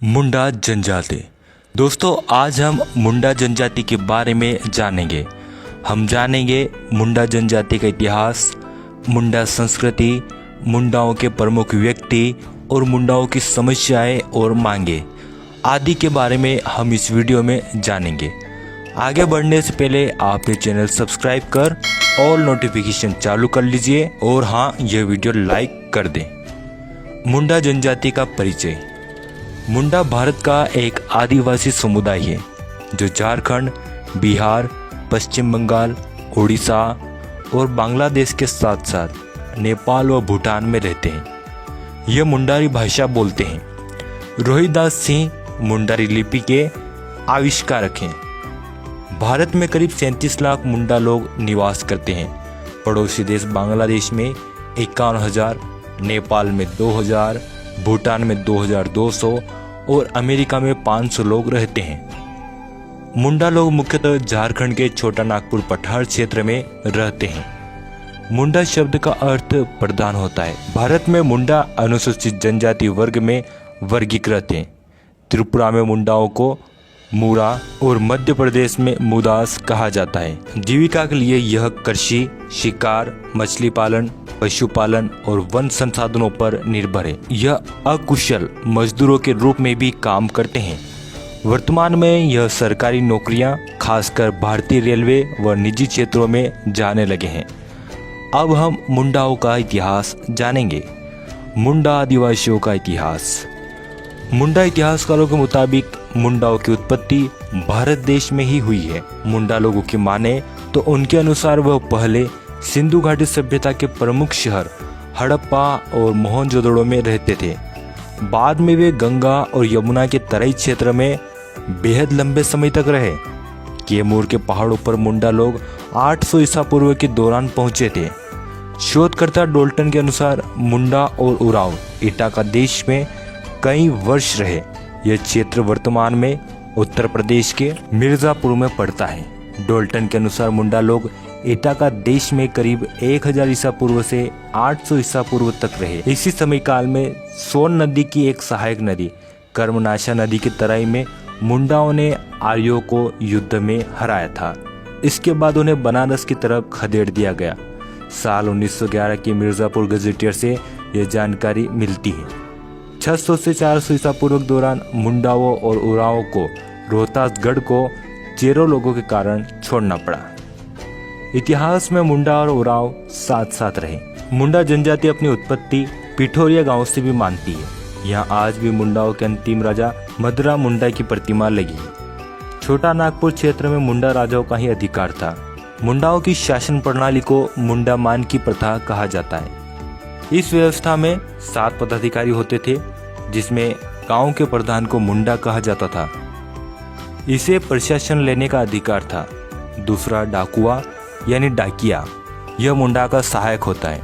मुंडा जनजाति। दोस्तों, आज हम मुंडा जनजाति के बारे में जानेंगे। हम जानेंगे मुंडा जनजाति का इतिहास, मुंडा संस्कृति, मुंडाओं के प्रमुख व्यक्ति और मुंडाओं की समस्याएं और मांगे आदि के बारे में हम इस वीडियो में जानेंगे। आगे बढ़ने से पहले आप ये चैनल सब्सक्राइब कर ऑल नोटिफिकेशन चालू कर लीजिए और हाँ, यह वीडियो लाइक कर दें। मुंडा जनजाति का परिचय। मुंडा भारत का एक आदिवासी समुदाय है जो झारखंड, बिहार, पश्चिम बंगाल, उड़ीसा और बांग्लादेश के साथ साथ नेपाल व भूटान में रहते हैं। यह मुंडारी भाषा बोलते हैं। रोहिदास सिंह मुंडारी लिपि के आविष्कारक हैं। भारत में करीब 37 लाख मुंडा लोग निवास करते हैं। पड़ोसी देश बांग्लादेश में 51,000, नेपाल में 2,000, भूटान में 2,200 और अमेरिका में 500 लोग रहते हैं। मुंडा लोग मुख्यतः झारखंड के छोटा नागपुर पठार क्षेत्र में रहते हैं। मुंडा शब्द का अर्थ प्रधान होता है। भारत में मुंडा अनुसूचित जनजाति वर्ग में वर्गीकृत हैं। त्रिपुरा में मुंडाओं को मूरा और मध्य प्रदेश में मुदास कहा जाता है। जीविका के लिए यह कृषि, शिकार, मछली पालन, पशुपालन और वन संसाधनों पर निर्भर है। यह अकुशल मजदूरों के रूप में भी काम करते हैं। वर्तमान में यह सरकारी नौकरियां खासकर भारतीय रेलवे व निजी क्षेत्रों में जाने लगे हैं। अब हम मुंडाओं का इतिहास जानेंगे। मुंडा आदिवासियों का इतिहास। मुंडा इतिहासकारों के मुताबिक मुंडाओं की उत्पत्ति भारत देश में ही हुई है। मुंडा लोगों की माने तो उनके अनुसार वह पहले सिंधु घाटी सभ्यता के प्रमुख शहर हड़प्पा और मोहनजोदड़ो में रहते थे। बाद में वे गंगा और यमुना के तराई क्षेत्र में बेहद लंबे समय तक रहे। कैमूर के पहाड़ों पर मुंडा लोग 800 ईसा पूर्व के दौरान पहुंचे थे। शोधकर्ता डोल्टन के अनुसार मुंडा और उराव इटाका देश में कई वर्ष रहे। यह क्षेत्र वर्तमान में उत्तर प्रदेश के मिर्जापुर में पड़ता है। डोल्टन के अनुसार मुंडा लोग इटाका देश में करीब 1000 ईसा पूर्व से 800 ईसा पूर्व तक रहे। इसी समय काल में सोन नदी की एक सहायक नदी कर्मनाशा नदी की तराई में मुंडाओं ने आर्यों को युद्ध में हराया था। इसके बाद उन्हें बनारस की तरफ खदेड़ दिया गया। साल 1911 की मिर्जापुर गजेटियर से यह जानकारी मिलती है। 600 से 400 ईसा पूर्व के दौरान मुंडाओं और उरावों को रोहतासगढ़ को चेरो लोगों के कारण छोड़ना पड़ा। इतिहास में मुंडा और उराव साथ साथ रहे। मुंडा जनजाति अपनी उत्पत्ति पिठोरिया गांव से भी मानती है। यहाँ आज भी मुंडाओं के अंतिम राजा मदरा मुंडा की प्रतिमा लगी है। छोटा नागपुर क्षेत्र में मुंडा राजाओं का ही अधिकार था। मुंडाओं की शासन प्रणाली को मुंडा मान की प्रथा कहा जाता है। इस व्यवस्था में 7 पदाधिकारी होते थे, जिसमें गांव के प्रधान को मुंडा कहा जाता था। इसे प्रशासन लेने का अधिकार था। दूसरा डाकुआ यानी डाकिया, यह मुंडा का सहायक होता है।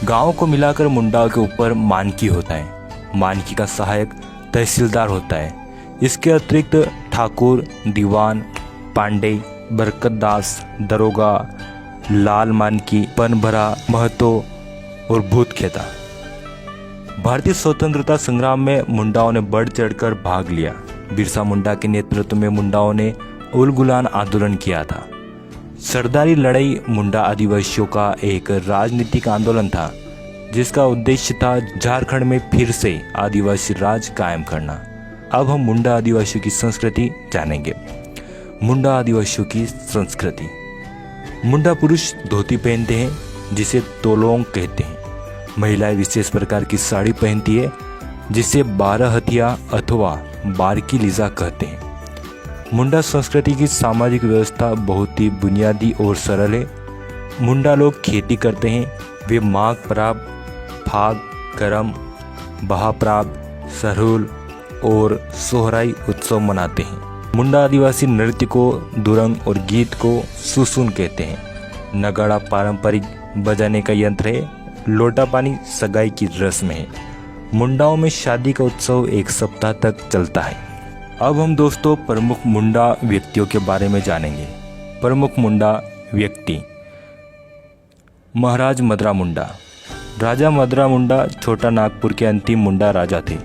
गांव को मिलाकर मुंडाओं के ऊपर मानकी होता है। मानकी का सहायक तहसीलदार होता है। इसके अतिरिक्त ठाकुर, दीवान, पांडे, बरकतदास, दरोगा, लाल मानकी, पनभरा, महतो और भूत खेता। भारतीय स्वतंत्रता संग्राम में मुंडाओं ने बढ़ चढ़कर भाग लिया। बिरसा मुंडा के नेतृत्व में मुंडाओं ने उलगुलान आंदोलन किया था। सरदारी लड़ाई मुंडा आदिवासियों का एक राजनीतिक आंदोलन था, जिसका उद्देश्य था झारखंड में फिर से आदिवासी राज कायम करना। अब हम मुंडा आदिवासियों की संस्कृति जानेंगे। मुंडा आदिवासियों की संस्कृति। मुंडा पुरुष धोती पहनते हैं, जिसे तोलोंग कहते हैं। महिलाएं विशेष प्रकार की साड़ी पहनती है, जिसे 12 हथिया अथवा बारकी लीजा कहते हैं। मुंडा संस्कृति की सामाजिक व्यवस्था बहुत ही बुनियादी और सरल है। मुंडा लोग खेती करते हैं। वे माघ पराब, फाग, करम, बहापराब, सरहुल और सोहराई उत्सव मनाते हैं। मुंडा आदिवासी नृत्य को दुरंग और गीत को सुसुन कहते हैं। नगाड़ा पारंपरिक बजाने का यंत्र है। लोटा पानी सगाई की रस्म है। मुंडाओं में शादी का उत्सव 1 सप्ताह तक चलता है। अब हम दोस्तों प्रमुख मुंडा व्यक्तियों के बारे में जानेंगे। प्रमुख मुंडा व्यक्ति। महाराज मदरा मुंडा। राजा मदरा मुंडा छोटा नागपुर के अंतिम मुंडा राजा थे।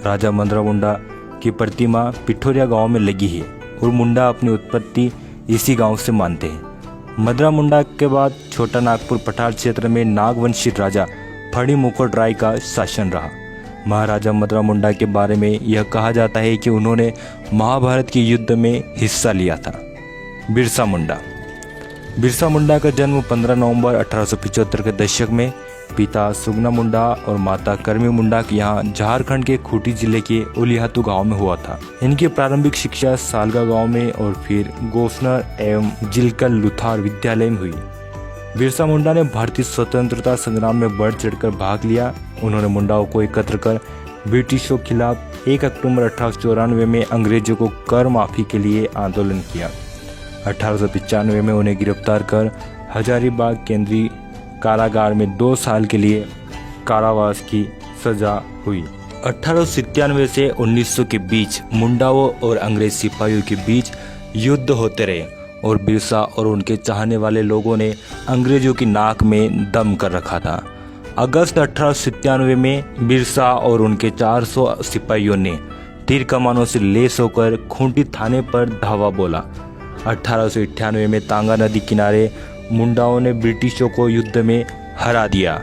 राजा मदरा मुंडा की प्रतिमा पिठोरिया गांव में लगी है और मुंडा अपनी उत्पत्ति इसी गांव से मानते हैं। मदरा मुंडा के बाद छोटा नागपुर पठार क्षेत्र में नागवंशी राजा फणी मुकुट राय का शासन रहा। महाराजा मदरा मुंडा के बारे में यह कहा जाता है कि उन्होंने महाभारत के युद्ध में हिस्सा लिया था। बिरसा मुंडा। बिरसा मुंडा का जन्म 15 नवंबर 1875 के दशक में पिता सुगना मुंडा और माता कर्मी मुंडा के यहाँ झारखंड के खूंटी जिले के उलिहातू गांव में हुआ था। इनकी प्रारंभिक शिक्षा सालगा गांव में और फिर गोफनर एवं जिलकल लुथार विद्यालय में हुई। बिरसा मुंडा ने भारतीय स्वतंत्रता संग्राम में बढ़ चढ़कर भाग लिया। उन्होंने मुंडाओं को एकत्र कर ब्रिटिशों के खिलाफ 1 अक्टूबर 1894 में अंग्रेजों को कर माफी के लिए आंदोलन किया। 1895 में उन्हें गिरफ्तार कर हजारीबाग केंद्रीय कारागार में 2 साल के लिए कारावास की सजा हुई। 1897 से 1900 के बीच मुंडाओं और अंग्रेज सिपाहियों के बीच युद्ध होते रहे और बिरसा और उनके चाहने वाले लोगों ने अंग्रेजों की नाक में दम कर रखा था। अगस्त 1897 में बिरसा और उनके 400 सिपाहियों ने तीर कमानों से लैस होकर खूंटी थाने पर धावा बोला। 1898 में तांगा नदी किनारे मुंडाओं ने ब्रिटिशों को युद्ध में हरा दिया।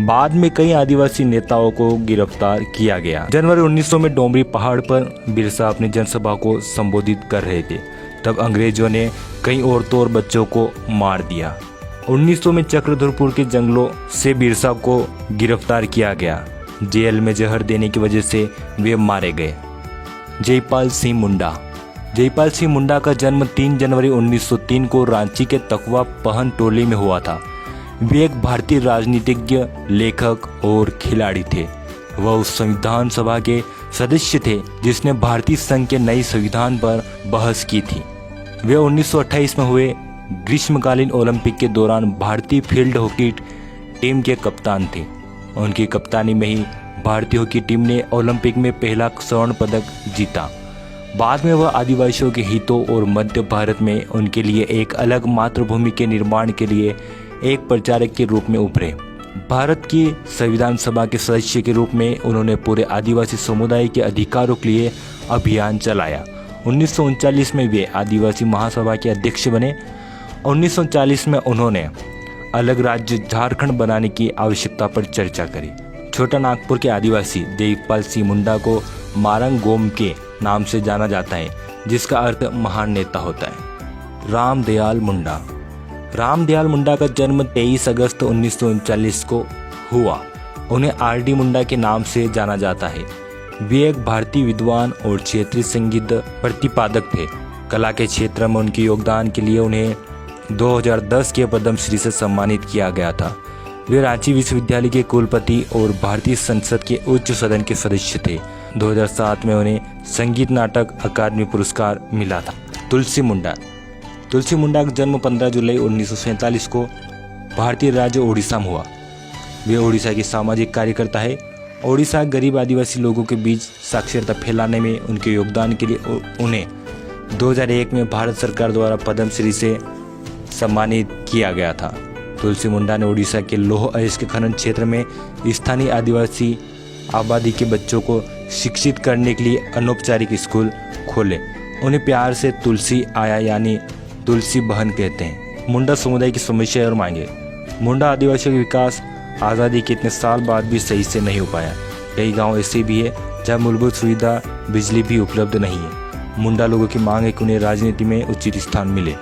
बाद में कई आदिवासी नेताओं को गिरफ्तार किया गया। जनवरी 1900 में डोमरी पहाड़ पर बिरसा अपनी जनसभा को संबोधित कर रहे थे, तब अंग्रेजों ने कई औरतों और बच्चों को मार दिया। 1900 में चक्रधरपुर के जंगलों से बिरसा को गिरफ्तार किया गया। जेल में जहर देने की वजह से वे मारे गए। जयपाल सिंह मुंडा। जयपाल सिंह मुंडा का जन्म 3 जनवरी 1903 को रांची के तकवा पहन टोली में हुआ था। वे एक भारतीय राजनीतिज्ञ, लेखक और खिलाड़ी थे। वह उस संविधान सभा के सदस्य थे जिसने भारतीय संघ के नए संविधान पर बहस की थी। वे 1928 में हुए ग्रीष्मकालीन ओलंपिक के दौरान भारतीय फील्ड हॉकी टीम के कप्तान थे। उनकी कप्तानी में ही भारतीय हॉकी टीम ने ओलंपिक में पहला स्वर्ण पदक जीता। बाद में वह आदिवासियों के हितों और मध्य भारत में उनके लिए एक अलग मातृभूमि के निर्माण के लिए एक प्रचारक के रूप में उभरे। भारत की संविधान सभा के सदस्य के रूप में उन्होंने पूरे आदिवासी समुदाय के अधिकारों के लिए अभियान चलाया। 1939 में वे आदिवासी महासभा के अध्यक्ष बने। 1940 में उन्होंने अलग राज्य झारखंड बनाने की आवश्यकता पर चर्चा करी। छोटा नागपुर के आदिवासी जयपाल सिंह मुंडा को मारंग गोम के नाम से जाना जाता है, जिसका अर्थ महान नेता होता है। रामदयाल मुंडा। रामदयाल मुंडा का जन्म 23 अगस्त 1939 को हुआ। उन्हें आर.डी. मुंडा के नाम से जाना जाता है। वे एक भारतीय विद्वान और क्षेत्रीय संगीत प्रतिपादक थे। कला के क्षेत्र में उनके योगदान के लिए उन्हें 2010 के पद्मश्री से सम्मानित किया गया था। वे रांची विश्वविद्यालय के कुलपति और भारतीय संसद के उच्च सदन के सदस्य थे। 2007 में उन्हें संगीत नाटक अकादमी पुरस्कार मिला था। तुलसी मुंडा। तुलसी मुंडा का जन्म 15 जुलाई 1947 को भारतीय राज्य ओडिशा में हुआ। वे ओडिशा के सामाजिक कार्यकर्ता है। ओडिशा गरीब आदिवासी लोगों के बीच साक्षरता फैलाने में उनके योगदान के लिए उन्हें 2001 में भारत सरकार द्वारा पद्मश्री से सम्मानित किया गया था। तुलसी मुंडा ने ओडिशा के लौह अयस्क खनन क्षेत्र में स्थानीय आदिवासी आबादी के बच्चों को शिक्षित करने के लिए अनौपचारिक स्कूल खोले। उन्हें प्यार से तुलसी आया यानी तुलसी बहन कहते हैं। मुंडा समुदाय की समस्या और मांगे। मुंडा आदिवासियों के विकास आज़ादी के इतने साल बाद भी सही से नहीं हो पाया। कई गांव ऐसे भी है जहां मूलभूत सुविधा बिजली भी उपलब्ध नहीं है। मुंडा लोगों की मांग है कि उन्हें राजनीति में उचित स्थान मिले,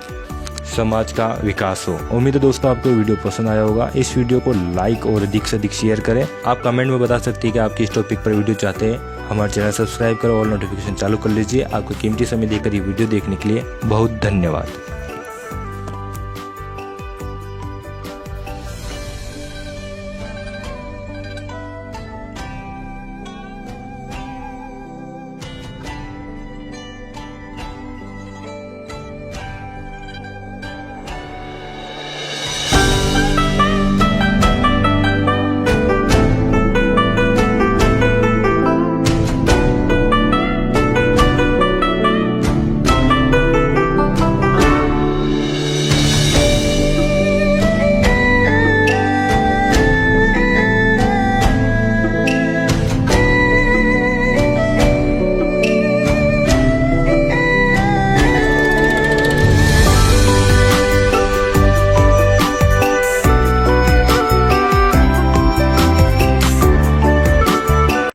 समाज का विकास हो। उम्मीद है दोस्तों आपको वीडियो पसंद आया होगा। इस वीडियो को लाइक और अधिक से अधिक शेयर करें। आप कमेंट में बता सकते हैं कि आप किस टॉपिक पर वीडियो चाहते हैं। हमारे चैनल सब्सक्राइब करो और नोटिफिकेशन चालू कर लीजिए। आपको कीमती समय देकर ये वीडियो देखने के लिए बहुत धन्यवाद।